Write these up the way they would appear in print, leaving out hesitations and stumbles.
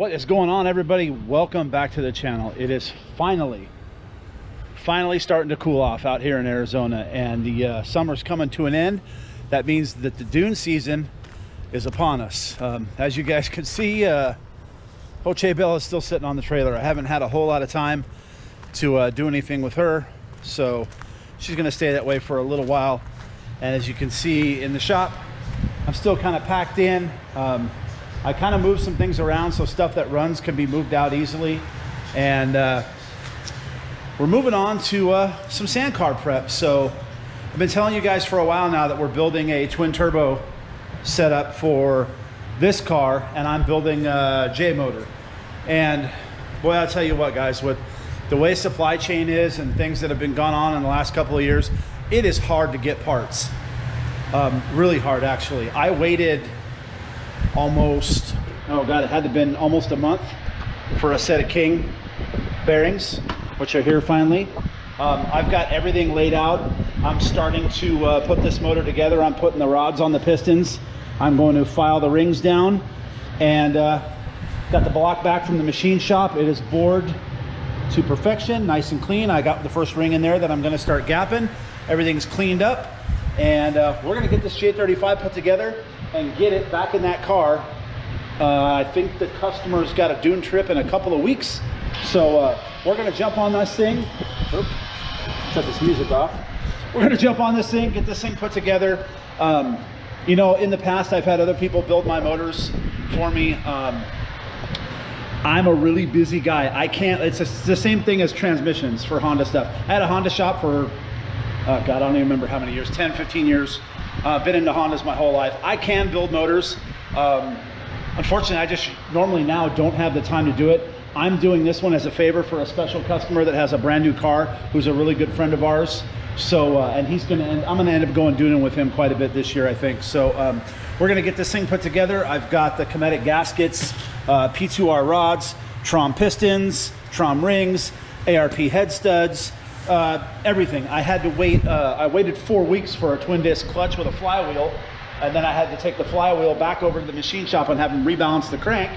What is going on, everybody? Welcome back to the channel. It is finally starting to cool off out here in Arizona, and the summer's coming to an end. That means that the dune season is upon us. As you guys can see, Oche Bell is still sitting on the trailer. I haven't had a whole lot of time to do anything with her, so she's gonna stay that way for a little while. And as you can see in the shop, I'm still kind of packed in. I kind of moved some things around so stuff that runs can be moved out easily. And we're moving on to some sand car prep. So I've been telling you guys for a while now that we're building a twin turbo setup for this car, and I'm building a J motor. And boy, I'll tell you what, guys, with the way supply chain is and things that have been gone on in the last couple of years, it is hard to get parts. Really hard, actually. I waited almost, oh god, it had to have been almost a month for a set of King bearings, which are here finally. I've got everything laid out. I'm starting to put this motor together. I'm putting the rods on the pistons. I'm going to file the rings down, and got the block back from the machine shop. It is bored to perfection, nice and clean. I got the first ring in there that I'm going to start gapping. Everything's cleaned up, and we're going to get this J35 put together and get it back in that car. I think the customer's got a dune trip in a couple of weeks, so we're going to jump on this thing. Oops, shut this music off. We're going to jump on this thing, get this thing put together. You know, in the past I've had other people build my motors for me. I'm a really busy guy. I can't, it's the same thing as transmissions for Honda stuff. I had a Honda shop for God, I don't even remember how many years, 10, 15 years. Been into Hondas my whole life. I can build motors. Unfortunately, I just normally now don't have the time to do it. I'm doing this one as a favor for a special customer that has a brand new car, who's a really good friend of ours. So, and I'm gonna end up going Dune with him quite a bit this year, I think. So we're gonna get this thing put together. I've got the Cometic gaskets, P2R rods, Trom pistons, Trom rings, ARP head studs, everything. I had to wait, I waited 4 weeks for a twin disc clutch with a flywheel, and then I had to take the flywheel back over to the machine shop and have them rebalance the crank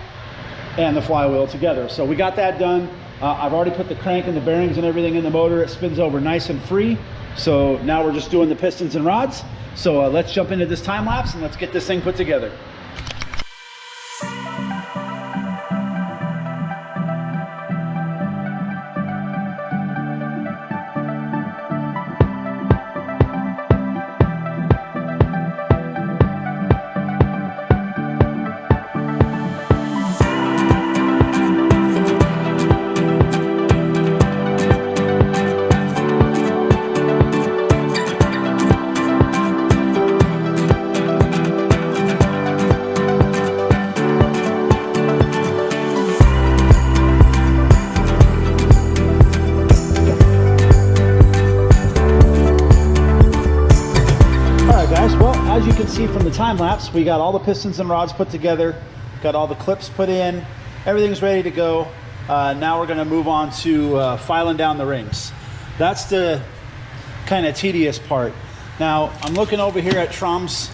and the flywheel together. So we got that done. I've already put the crank and the bearings and everything in the motor. It spins over nice and free. So now we're just doing the pistons and rods. So let's jump into this time lapse and let's get this thing put together. As you can see from the time lapse, we got all the pistons and rods put together, got all the clips put in, everything's ready to go. Now we're going to move on to filing down the rings. That's the kind of tedious part. Now I'm looking over here at Trom's,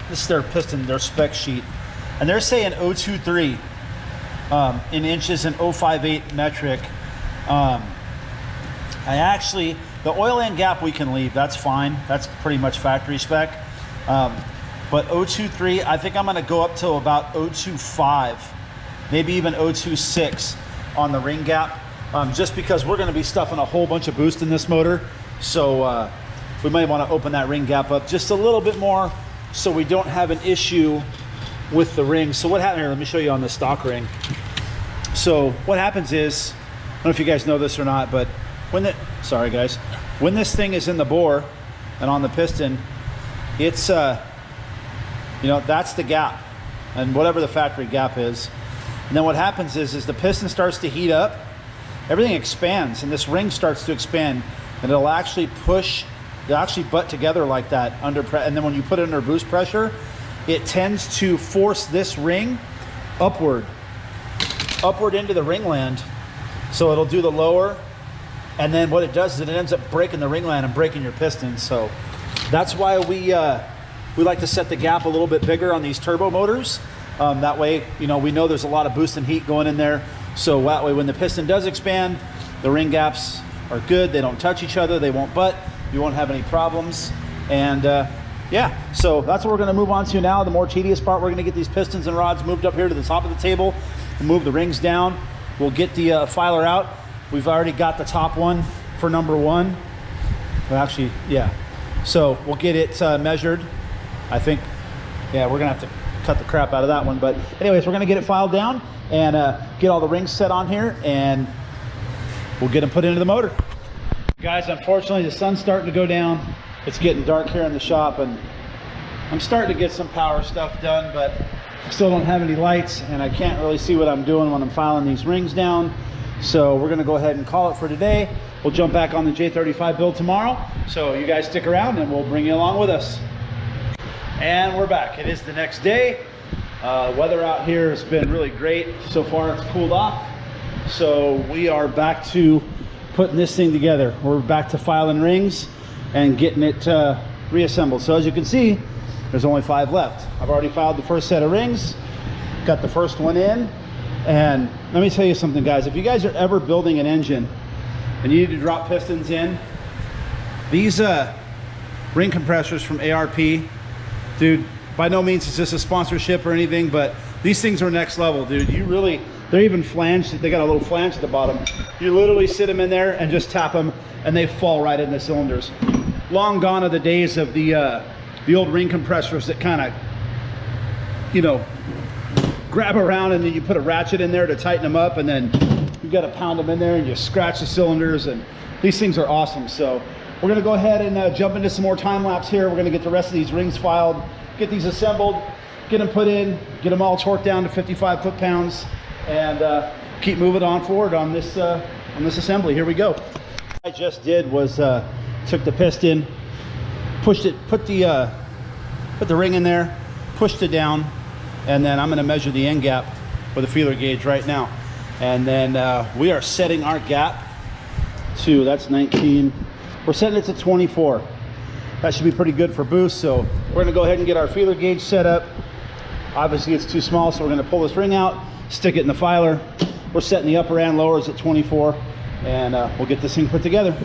this is their piston, their spec sheet, and they're saying 023 in inches and 058 metric. The oil and gap we can leave, that's fine. That's pretty much factory spec. But 023, I think I'm gonna go up to about 025, maybe even 026 on the ring gap, just because we're gonna be stuffing a whole bunch of boost in this motor. So we might wanna open that ring gap up just a little bit more so we don't have an issue with the ring. So what happened here, let me show you on the stock ring. So what happens is, I don't know if you guys know this or not, but when this thing is in the bore and on the piston, it's you know, that's the gap, and whatever the factory gap is. And then what happens is the piston starts to heat up, everything expands, and this ring starts to expand, and it'll actually butt together like that under pressure. And then when you put it under boost pressure, it tends to force this ring upward into the ringland. So it'll do the lower, and then what it does is it ends up breaking the ringland and breaking your pistons. So that's why we like to set the gap a little bit bigger on these turbo motors, That way, you know, we know there's a lot of boost and heat going in there. So that way when the piston does expand, the ring gaps are good. They don't touch each other. They won't butt. You won't have any problems. And yeah, so that's what we're gonna move on to now. The more tedious part, we're gonna get these pistons and rods moved up here to the top of the table. We'll move the rings down. We'll get the filer out. We've already got the top one for number one. Well, actually, yeah. So we'll get it measured. I think, yeah, we're gonna have to cut the crap out of that one. But anyways, we're gonna get it filed down and get all the rings set on here, and we'll get them put into the motor. Guys, unfortunately, the sun's starting to go down. It's getting dark here in the shop, and I'm starting to get some power stuff done, but I still don't have any lights, and I can't really see what I'm doing when I'm filing these rings down. So we're gonna go ahead and call it for today. We'll jump back on the J35 build tomorrow. So you guys stick around and we'll bring you along with us. And we're back. It is the next day. Weather out here has been really great. So far it's cooled off. So we are back to putting this thing together. We're back to filing rings and getting it reassembled. So as you can see, there's only 5 left. I've already filed the first set of rings, got the first one in. And let me tell you something, guys. If you guys are ever building an engine and you need to drop pistons in, these ring compressors from ARP, dude, by no means is this a sponsorship or anything, but these things are next level, dude. You really, they're even flanged. They got a little flange at the bottom. You literally sit them in there and just tap them and they fall right in the cylinders. Long gone are the days of the old ring compressors that kind of, you know, grab around and then you put a ratchet in there to tighten them up, and then you got to pound them in there and you scratch the cylinders. And these things are awesome. So we're going to go ahead and jump into some more time lapse here. We're going to get the rest of these rings filed, get these assembled, get them put in, get them all torqued down to 55 foot-pounds, and keep moving on forward on this assembly. Here we go. What I just did was took the piston, pushed it, put the ring in there, pushed it down, and then I'm going to measure the end gap with a feeler gauge right now. And then we are setting our gap to, that's 19. We're setting it to 24. That should be pretty good for boost. So we're going to go ahead and get our feeler gauge set up. Obviously it's too small, so we're going to pull this ring out, stick it in the filer. We're setting the upper and lowers at 24, and we'll get this thing put together.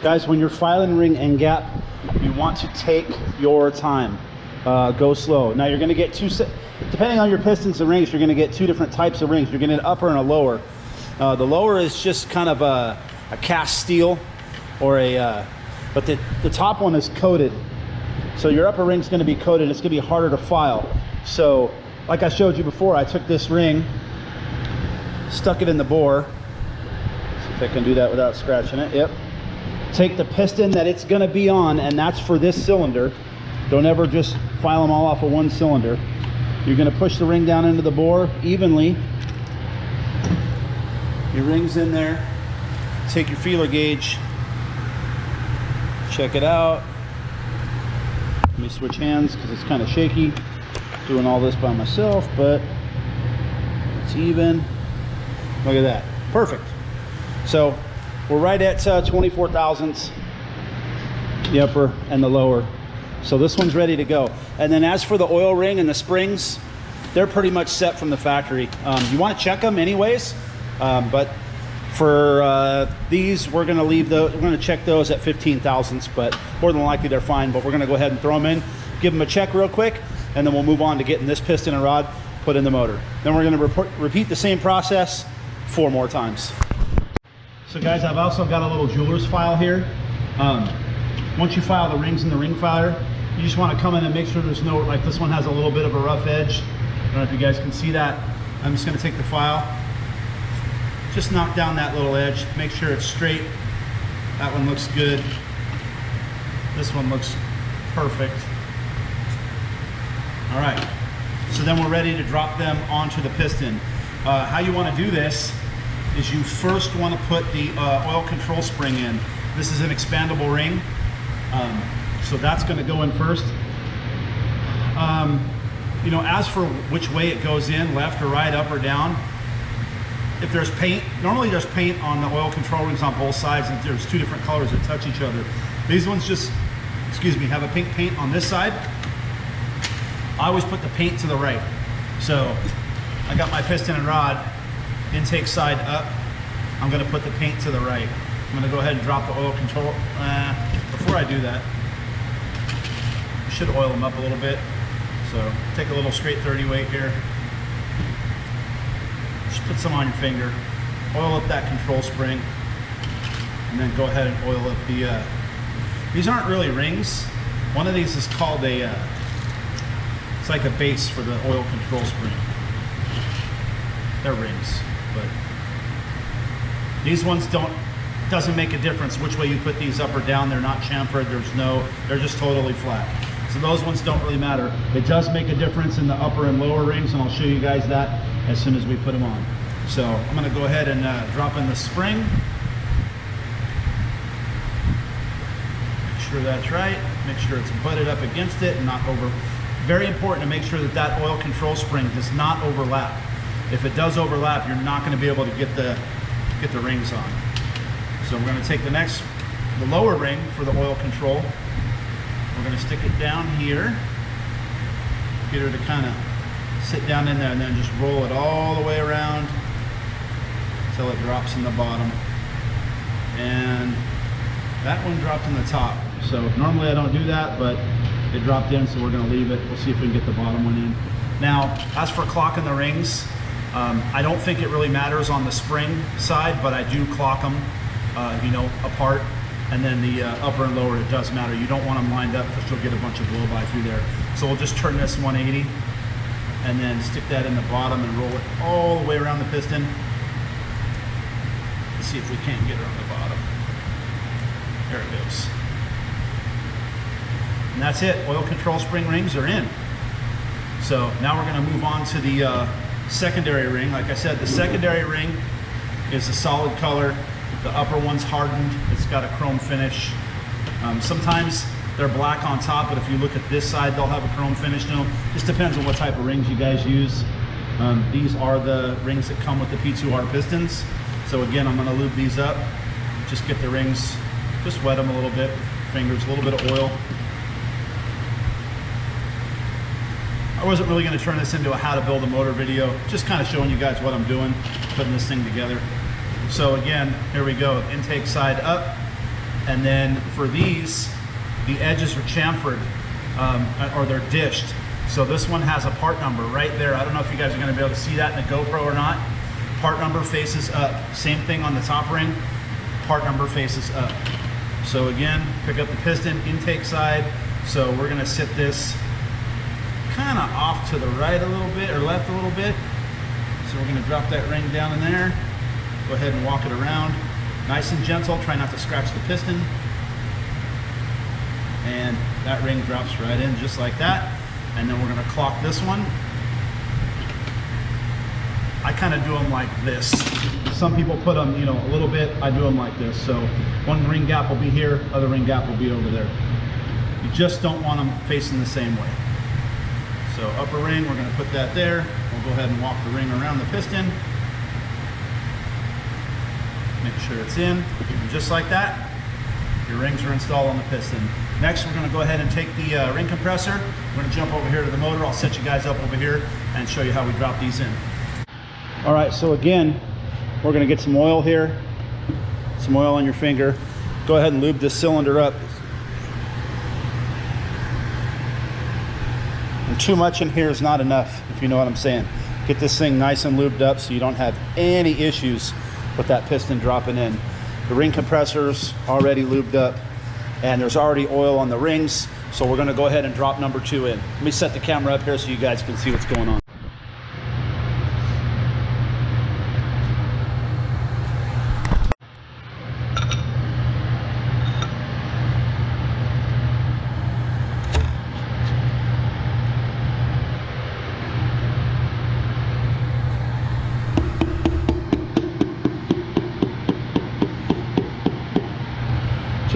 Guys, when you're filing ring end gap, you want to take your time. Go slow. Now you're going to get depending on your pistons and rings, you're going to get 2 different types of rings. You're going to get an upper and a lower. The lower is just kind of a cast steel, or but the top one is coated. So your upper ring's going to be coated. It's going to be harder to file. So like I showed you before, I took this ring, stuck it in the bore. See if I can do that without scratching it. Yep. Take the piston that it's going to be on, and that's for this cylinder. Don't ever just file them all off of one cylinder. You're going to push the ring down into the bore evenly. Your ring's in there. Take your feeler gauge. Check it out. Let me switch hands because it's kind of shaky. Doing all this by myself, but it's even. Look at that. Perfect. So we're right at 24 thousandths, the upper and the lower. So this one's ready to go. And then as for the oil ring and the springs, they're pretty much set from the factory. You want to check them anyways, but for these, we're going to leave those. We're going to check those at 15 thousandths, but more than likely they're fine. But we're going to go ahead and throw them in, give them a check real quick, and then we'll move on to getting this piston and rod put in the motor. Then we're going to repeat the same process 4 more times. So guys, I've also got a little jeweler's file here. Once you file the rings in the ring filer, you just want to come in and make sure there's no, like this one has a little bit of a rough edge. I don't know if you guys can see that. I'm just going to take the file, just knock down that little edge, make sure it's straight. That one looks good. This one looks perfect. All right, so then we're ready to drop them onto the piston. How you want to do this is you first want to put the oil control spring in. This is an expandable ring, so that's going to go in first. You know, as for which way it goes in, left or right, up or down, if there's paint, normally there's paint on the oil control rings on both sides, and there's two different colors that touch each other. These ones just, excuse me, have a pink paint on this side. I always put the paint to the right. So I got my piston and rod, intake side up. I'm gonna put the paint to the right. I'm gonna go ahead and drop the oil control. Before I do that, I should oil them up a little bit. So take a little straight 30 weight here. Just put some on your finger. Oil up that control spring. And then go ahead and oil up the, these aren't really rings. One of these is called a, it's like a base for the oil control spring. They're rings, but these ones doesn't make a difference which way you put these up or down. They're not chamfered, they're just totally flat. So those ones don't really matter. It does make a difference in the upper and lower rings, and I'll show you guys that as soon as we put them on. So I'm gonna go ahead and drop in the spring. Make sure that's right. Make sure it's butted up against it and not over. Very important to make sure that that oil control spring does not overlap. If it does overlap, you're not gonna be able to get the rings on. So we're gonna take the lower ring for the oil control. We're gonna stick it down here, get her to kind of sit down in there, and then just roll it all the way around until it drops in the bottom. And that one dropped in the top. So normally I don't do that, but it dropped in, so we're gonna leave it. We'll see if we can get the bottom one in. Now, as for clocking the rings, I don't think it really matters on the spring side, but I do clock them, you know, apart. And then the upper and lower, it does matter. You don't want them lined up because you'll get a bunch of blow by through there. So we'll just turn this 180 and then stick that in the bottom and roll it all the way around the piston. Let's see if we can't get her on the bottom. There it goes. And that's it. Oil control spring rings are in. So now we're gonna move on to the secondary ring. Like I said, the secondary ring is a solid color. The upper one's hardened. It's got a chrome finish. Sometimes they're black on top, but if you look at this side, they'll have a chrome finish. You know, just depends on what type of rings you guys use. These are the rings that come with the P2R pistons. So again, I'm gonna lube these up. Just get the rings, just wet them a little bit, fingers, a little bit of oil. I wasn't really gonna turn this into a how to build a motor video, just kind of showing you guys what I'm doing, putting this thing together. So again, here we go, intake side up. And then for these, the edges are chamfered, or they're dished. So this one has a part number right there. I don't know if you guys are gonna be able to see that in the GoPro or not. Part number faces up. Same thing on the top ring, part number faces up. So again, pick up the piston, intake side. So we're gonna sit this kind of off to the right a little bit, or left a little bit. So we're gonna drop that ring down in there. Go ahead and walk it around. Nice and gentle, try not to scratch the piston. And that ring drops right in just like that. And then we're gonna clock this one. I kind of do them like this. Some people put them, you know, a little bit. I do them like this. So one ring gap will be here, other ring gap will be over there. You just don't want them facing the same way. So upper ring, we're gonna put that there. We'll go ahead and walk the ring around the piston. Make sure it's in, and just like that, your rings are installed on the piston. Next, we're gonna go ahead and take the ring compressor. We're gonna jump over here to the motor. I'll set you guys up over here and show you how we drop these in. All right, so again, we're gonna get some oil here, some oil on your finger. Go ahead and lube this cylinder up. And too much in here is not enough, if you know what I'm saying. Get this thing nice and lubed up so you don't have any issues with that piston dropping in. The ring compressor's already lubed up and there's already oil on the rings. So we're gonna go ahead and drop number 2 in. Let me set the camera up here so you guys can see what's going on.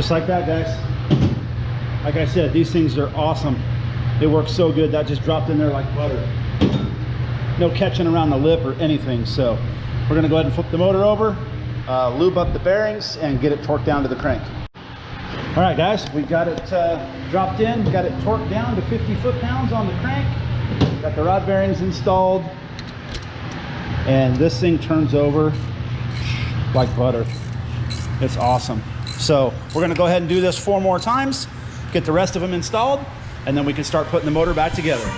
Just like that, guys. Like I said, these things are awesome. They work so good. That just dropped in there like butter. No catching around the lip or anything. So we're gonna go ahead and flip the motor over, lube up the bearings, and get it torqued down to the crank. All right, guys, we got it dropped in, got it torqued down to 50 foot-pounds on the crank. Got the rod bearings installed, and this thing turns over like butter. It's awesome. So we're gonna go ahead and do this 4 more times, get the rest of them installed, and then we can start putting the motor back together.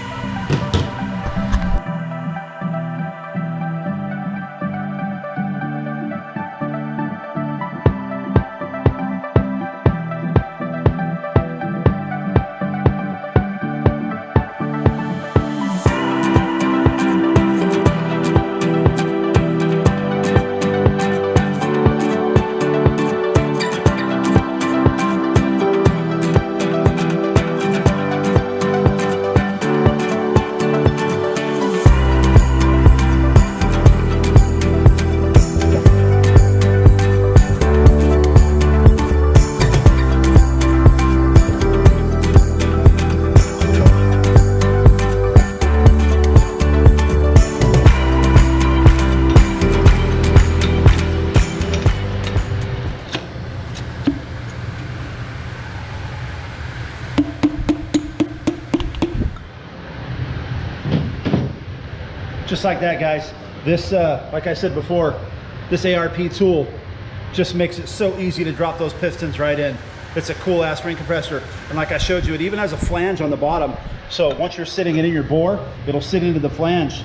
Just like that, guys. This, like I said before, this ARP tool just makes it so easy to drop those pistons right in. It's a cool ass ring compressor. And like I showed you, it even has a flange on the bottom. So once you're sitting it in your bore, it'll sit into the flange,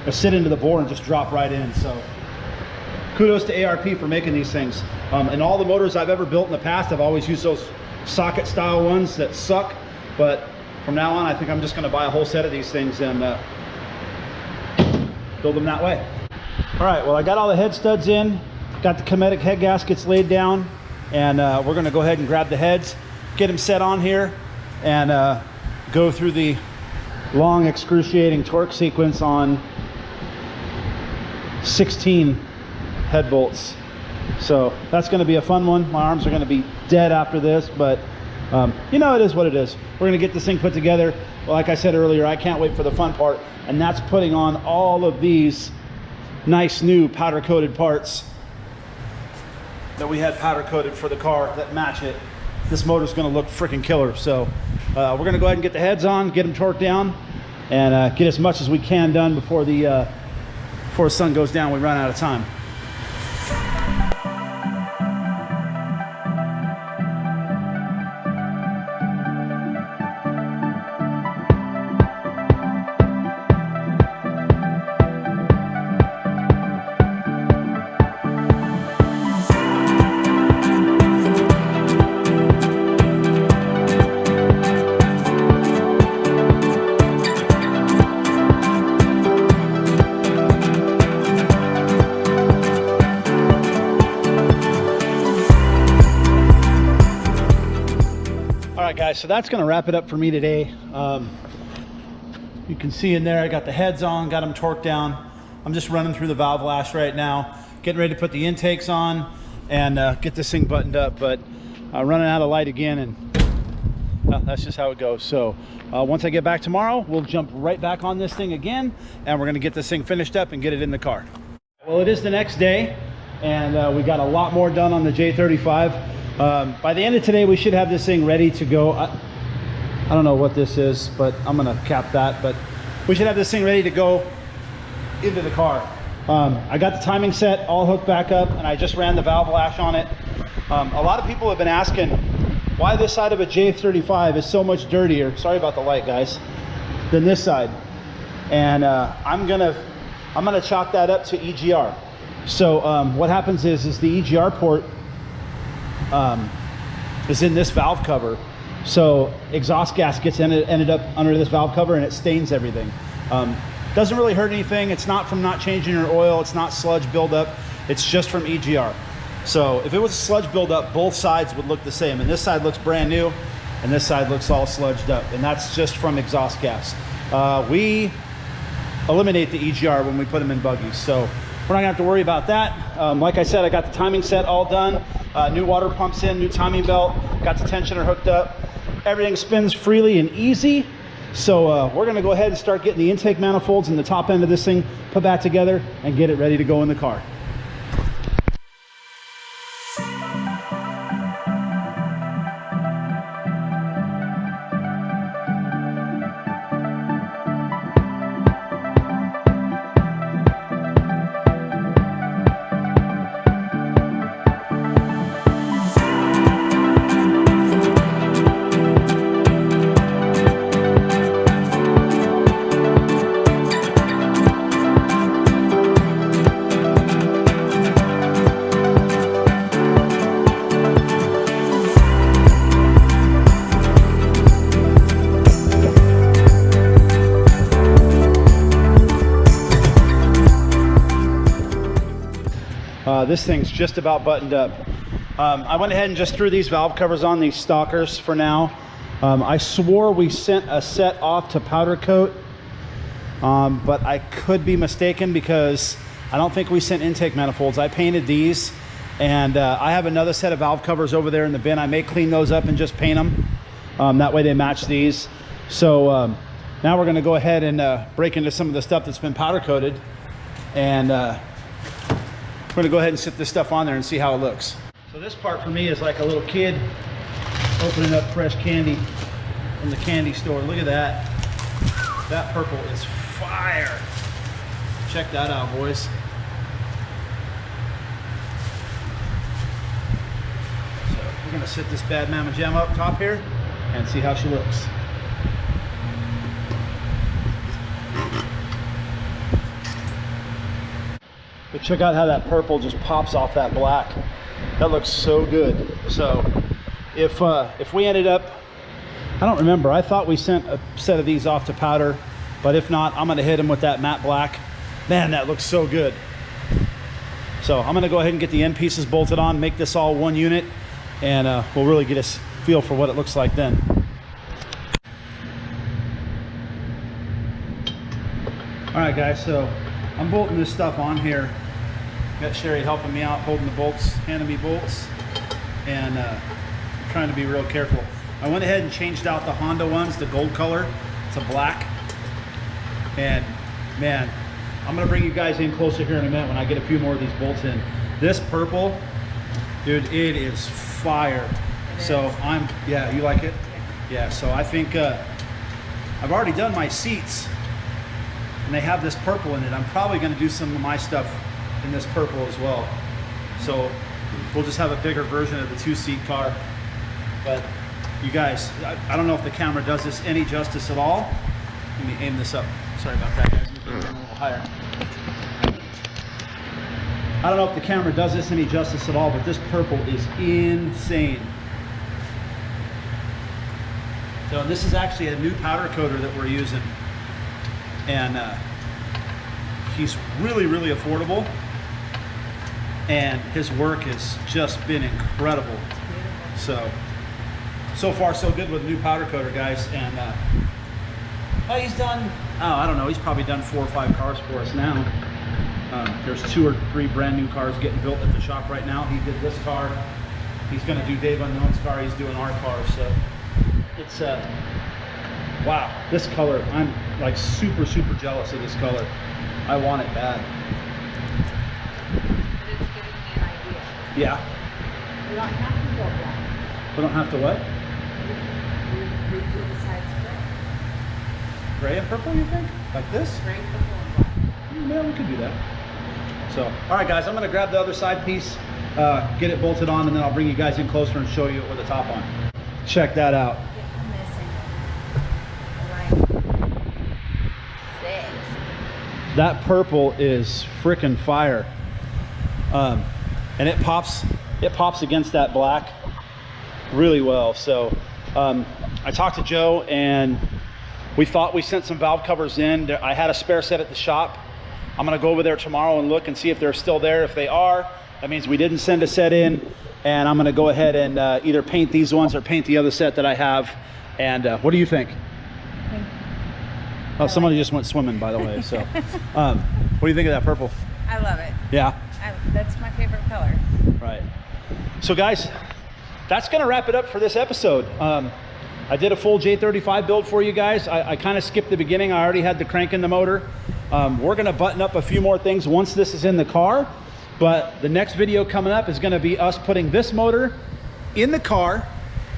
or sit into the bore and just drop right in. So kudos to ARP for making these things. And all the motors I've ever built in the past, I've always used those socket style ones that suck. But from now on, I think I'm just gonna buy a whole set of these things and build them that way. All right, well, I got all the head studs in, got the Cometic head gaskets laid down, and we're gonna go ahead and grab the heads, get them set on here, and go through the long excruciating torque sequence on 16 head bolts. So that's gonna be a fun one. My arms are gonna be dead after this, but you know, it is what it is. We're gonna get this thing put together. Well, like I said earlier, I can't wait for the fun part, and that's putting on all of these nice new powder coated parts that we had powder coated for the car that match it. This motor's gonna look freaking killer. So we're gonna go ahead and get the heads on, get them torqued down, and get as much as we can done before the sun goes down. We run out of time. Guys, so that's going to wrap it up for me today. You can see in there I got the heads on, got them torqued down. I'm just running through the valve lash right now, getting ready to put the intakes on and get this thing buttoned up, but running out of light again, and that's just how it goes. So once I get back tomorrow, we'll jump right back on this thing again, and we're going to get this thing finished up and get it in the car. Well, it is the next day, and we got a lot more done on the J35. By the end of today, we should have this thing ready to go. I don't know what this is, but I'm gonna cap that, but we should have this thing ready to go into the car. I got the timing set all hooked back up, and I just ran the valve lash on it. A lot of people have been asking why this side of a J35 is so much dirtier, sorry about the light, guys, than this side. And I'm gonna chalk that up to EGR. So what happens is the EGR port is in this valve cover, so exhaust gas gets ended up under this valve cover, and it stains everything. Doesn't really hurt anything. It's not from not changing your oil, it's not sludge buildup, it's just from EGR. So if it was sludge buildup, both sides would look the same, and this side looks brand new and this side looks all sludged up, and that's just from exhaust gas. We eliminate the EGR when we put them in buggies, so we're not gonna have to worry about that. Like I said, I got the timing set all done. New water pumps in, new timing belt, got the tensioner hooked up. Everything spins freely and easy. So we're gonna go ahead and start getting the intake manifolds and the top end of this thing put back together and get it ready to go in the car. This thing's just about buttoned up. I went ahead and just threw these valve covers on, these stalkers for now. I swore we sent a set off to powder coat, but I could be mistaken because I don't think we sent intake manifolds. I painted these, and I have another set of valve covers over there in the bin. I may clean those up and just paint them. That way they match these. So now we're gonna go ahead and break into some of the stuff that's been powder coated, and we're gonna go ahead and sit this stuff on there and see how it looks. So this part for me is like a little kid opening up fresh candy from the candy store. Look at that. That purple is fire. Check that out, boys. So we're gonna sit this bad mama jamma up top here and see how she looks. But check out how that purple just pops off that black. That looks so good. So if we ended up, I don't remember, I thought we sent a set of these off to powder, but if not, I'm gonna hit them with that matte black. Man, that looks so good. So I'm gonna go ahead and get the end pieces bolted on, make this all one unit, and we'll really get a feel for what it looks like then. All right, guys, so I'm bolting this stuff on here. Got Sherry helping me out, holding the bolts, handing me bolts, and trying to be real careful. I went ahead and changed out the Honda ones, the gold color to black. And man, I'm gonna bring you guys in closer here in a minute when I get a few more of these bolts in. This purple, dude, it is fire. So yeah, you like it? Yeah, so I think I've already done my seats, and they have this purple in it. I'm probably gonna do some of my stuff in this purple as well. So we'll just have a bigger version of the 2-seat car. But you guys, I don't know if the camera does this any justice at all. Let me aim this up. Sorry about that, guys. Let me aim a little higher. I don't know if the camera does this any justice at all, but this purple is insane. So this is actually a new powder coater that we're using. And he's really, really affordable. And his work has just been incredible. So far so good with the new powder coater, guys. And well, he's done, I don't know, he's probably done 4 or 5 cars for us now. There's 2 or 3 brand new cars getting built at the shop right now. He did this car. He's gonna do Dave Unknown's car. He's doing our car. So it's, wow, this color, I'm like super, super jealous of this color. I want it bad. It's giving me an idea. Yeah. We don't have to go black. We don't have to what? We do the sides gray. Gray and purple, you think? Like this? Gray, purple, and black. Yeah, we could do that. So, all right, guys, I'm gonna grab the other side piece, get it bolted on, and then I'll bring you guys in closer and show you it with the top on. Check that out. That purple is frickin' fire. And it pops against that black really well. So I talked to Joe, and we thought we sent some valve covers in. I had a spare set at the shop. I'm gonna go over there tomorrow and look and see if they're still there. If they are, that means we didn't send a set in, and I'm gonna go ahead and either paint these ones or paint the other set that I have. And what do you think? Oh, somebody just went swimming, by the way. So what do you think of that purple? I love it. Yeah? That's my favorite color. Right. So guys, that's gonna wrap it up for this episode. I did a full J35 build for you guys. I kind of skipped the beginning. I already had the crank in the motor. We're gonna button up a few more things once this is in the car, but the next video coming up is gonna be us putting this motor in the car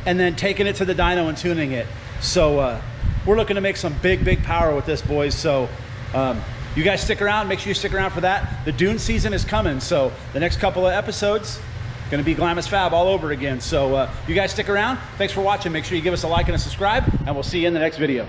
and then taking it to the dyno and tuning it. So we're looking to make some big power with this, boys. So you guys stick around, make sure you stick around for that. The Dune season is coming, so the next couple of episodes gonna be Glamis Fab all over again. So you guys stick around. Thanks for watching. Make sure you give us a like and a subscribe, and we'll see you in the next video.